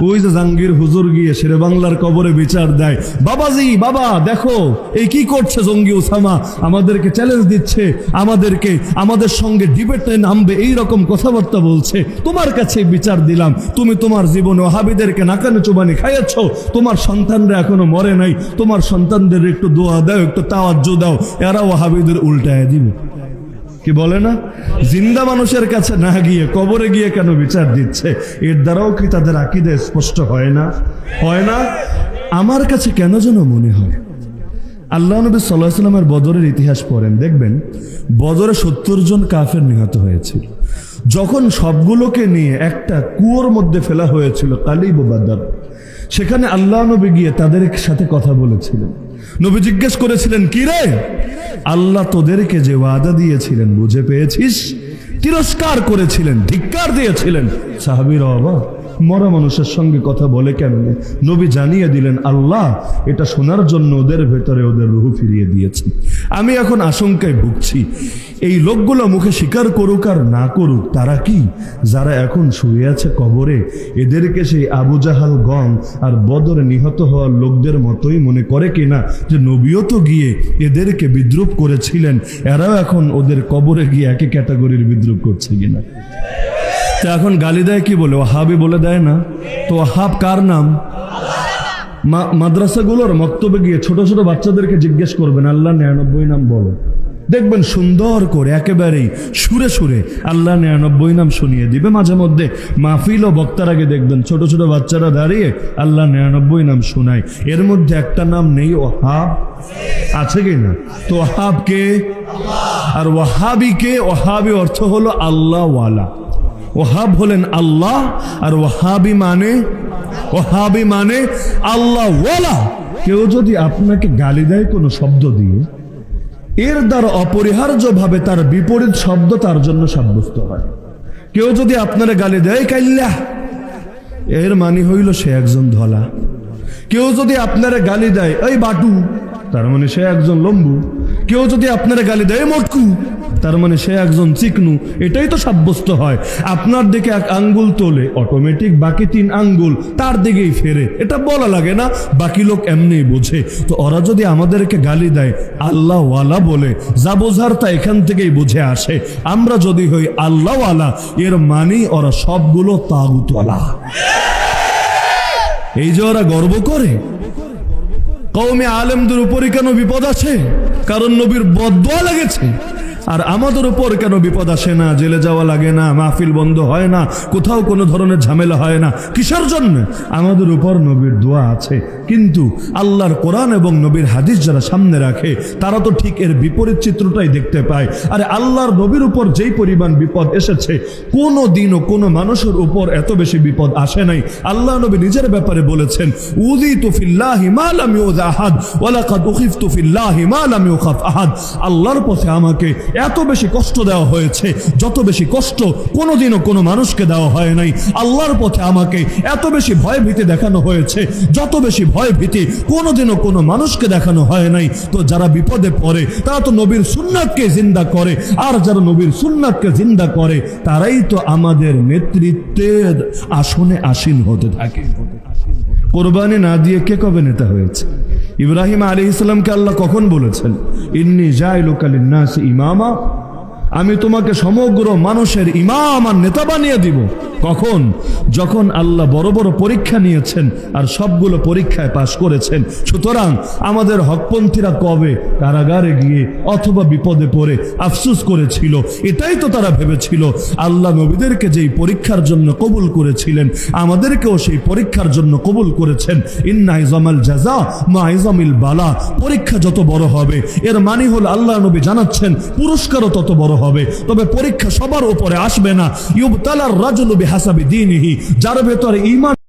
ওই যে জাহাঙ্গীর হুজুর গিয়ে শেরে বাংলার কবরে বিচার দেয়, বাবাজি বাবা দেখো এই কি করছে জঙ্গি ওসামা, আমাদেরকে চ্যালেঞ্জ দিচ্ছে, আমাদের সঙ্গে ডিবেটে নামবে, এই রকম কথাবার্তা বলছে, তোমার কাছে বিচার দিলাম, তুমি তোমার জীবনে ওয়াহাবিদেরকে নাকানে চুবানি খাইয়েছ, তোমার সন্তানরা এখনো মরে নাই, তোমার সন্তানদের একটু দোয়া দাও, একটু তাওয়াজ্জু দাও, এরা ওয়াহাবিদের উল্টায় দিবে। কি বলে না, জিন্দা মানুষের কাছে না গিয়ে কবরে গিয়ে কেন বিচার দিচ্ছে? এর দ্বারাও কি তাদের আকীদা স্পষ্ট হয় না? হয় না? আমার কাছে কেন যেন মনে হয় আল্লাহ নবী সাল্লাল্লাহু আলাইহি ওয়াসাল্লামের বদরের ইতিহাস পড়েন, দেখবেন বদরে 70 জন কাফের নিহত হয়েছিল। যখন সবগুলোকে নিয়ে একটা কুয়োর মধ্যে ফেলা হয়েছিল কালিব বাদর, সেখানে আল্লাহ নবী গিয়ে তাদের সাথে কথা বলেছিলেন। নবী জিজ্ঞেস করেছিলেন, কি রে, আল্লাহ তোদেরকে যে ওয়াদা দিয়েছিলেন বুঝে পেয়েছিস? তিরস্কার করেছিলেন, ধিক্কার দিয়েছিলেন। সাহাবীরা অবাক, মরা মানুষের সঙ্গে কথা বলে কেমনে? নবী জানিয়ে দিলেন, আল্লাহ এটা শোনার জন্য ওদের ভেতরে ওদের রূহ ফিরিয়ে দিয়েছে। আমি এখন আশঙ্কায় ভুগছি, এই লোকগুলো মুখে স্বীকার করুক আর না করুক, তারা কি যারা এখন শুয়ে আছে কবরে, এদেরকে সেই আবু জাহাল গং আর বদরে নিহত হওয়ার লোকদের মতোই মনে করে কিনা যে নবীও তো গিয়ে এদেরকে বিদ্রুপ করেছিলেন, এরাও এখন ওদের কবরে গিয়ে একই ক্যাটাগরির বিদ্রুপ করছে কিনা? তো এখন গালি দেয় কি বলে? ওয়াহাবি বলে দেয় না? তো ওয়াহাব কার নাম? মাদ্রাসাগুলোর মক্তবে গিয়ে ছোট ছোট বাচ্চাদেরকে জিজ্ঞেস করবেন আল্লাহ 99 নাম বলো, দেখবেন সুন্দর করে একেবারেই সুরে সুরে আল্লাহ 99 নাম শুনিয়ে দিবে। মাঝে মধ্যে মাহফিল ও বক্তার আগে দেখবেন ছোট ছোট বাচ্চারা দাঁড়িয়ে আল্লাহ 99 নাম শোনায়, এর মধ্যে একটা নাম নেই ওয়াহাব? আছে কি না? তো ওয়াহাব কে? আর ওয়াহাবি কে? ওয়াহাবি অর্থ হলো আল্লাহ ওয়ালা। ওয়াহাব হলেন আল্লাহ, আর ওয়াহাবি মানে আল্লাহ ওয়ালা। কেউ যদি আপনাকে গালি দেয় কোনো শব্দ দিয়ে, এর দ্বারা অপরিহার্যভাবে তার বিপরীত শব্দ তার জন্য সাব্যস্ত হয়। কেউ যদি আপনারা গালি দেয় কাইল্লা, এর মানে হইল সে একজন ধলা। কেউ যদি আপনারা গালি দেয় এই বাটু, তার মানে সে একজন লম্বু। কেউ যদি আপনারা গালি দেয় মটকু, তার মানে সে একজন চিকনু। এটাই তো সাব্যস্ত হয়। আপনার দিকে এক আঙ্গুল তোলে, অটোমেটিক বাকি 3 আঙ্গুল তার দিকেই ফেরে। এটা বলা লাগে না, বাকি লোক এমনি বোঝে। তো ওরা যদি আমাদেরকে গালি দেয় আল্লাহ ওয়ালা বলে, যা বোঝার তা এখান থেকেই বুঝে আসে। আমরা যদি হই আল্লাহ ওয়ালা, এর মানে ওরা সবগুলো তাগুতওয়ালা। এই যে ওরা গর্ব করে, কওমে আলেমদের উপরে কেন বিপদ আছে? কারণ নবীর বদদোয়া লেগেছে। আর আমাদের উপর কেন বিপদ আসে না? জেলে যাওয়া লাগে না, মাহফিল বন্ধ হয় না, কোথাও কোনো ধরনের ঝামেলা হয় না। কিসের জন্য? আমাদের উপর নবীর দোয়া আছে। কিন্তু আল্লাহর কোরআন এবং নবীর হাদিস যারা সামনে রাখে, তারা তো ঠিক এর বিপরীত চিত্রটাই দেখতে পায়। আরে আল্লাহর নবীর উপর যেই পরিমাণ বিপদ এসেছে, কোনো দিনও কোনো মানুষের উপর এত বেশি বিপদ আসে নাই। আল্লাহ নবী নিজের ব্যাপারে বলেছেন, উযিতু ফিল্লাহি মা লাম ইউযা আহাদ ওয়া লাকাদ উখিফতু ফিল্লাহি মা লাম ইউখাফ আহাদ। আল্লাহর পথে আমাকে এত বেশি কষ্ট দেওয়া হয়েছে, যত বেশি কষ্ট কোনোদিনও কোনো মানুষকে দেওয়া হয় নাই। আল্লাহর পথে আমাকে এত বেশি ভয় ভীতি দেখানো হয়েছে, যত বেশি ভয় ভীতি কোনোদিনও কোনো মানুষকে দেখানো হয় নাই। তো যারা বিপদে পড়ে তারা তো নবীর সুন্নাতকে জিন্দা করে, আর যারা নবীর সুন্নাতকে জিন্দা করে তারাই তো আমাদের নেতৃত্বের আসনে আসীন হতে থাকে। কোরবানি না দিয়ে কে কবে নেতা হয়েছে? ইব্রাহিম আলাইহিস সালামকে আল্লাহ কখন বলেছেন, ইন্নী জাইলুকা লিন-নাসি ইমামা, আমি তোমাকে সমগ্র মানুষের ইমাম আর নেতা বানিয়ে দিব? কখন? যখন আল্লাহ বড় বড় পরীক্ষা নিয়েছেন আর সবগুলো পরীক্ষায় পাশ করেছেন। সুতরাং আমাদের হকপন্থীরা কবে কারাগারে গিয়ে অথবা বিপদে পড়ে আফসোস করেছিল? এটাই তো তারা ভেবেছিল। আল্লাহ নবীদেরকে যেই পরীক্ষার জন্য কবুল করেছিলেন, আমাদেরকেও সেই পরীক্ষার জন্য কবুল করেছেন। ইন্না ইজামাল জাযা মা ইজামিল বালা। পরীক্ষা যত বড় হবে, এর মানে হল আল্লাহ নবী জানাচ্ছেন পুরস্কারও তত বড় হবে। তবে পরীক্ষা সবার উপরে আসবে না। ইউবতালার রাজুলু বিহাসাবি দীনিহি, যার ভেতরে ঈমান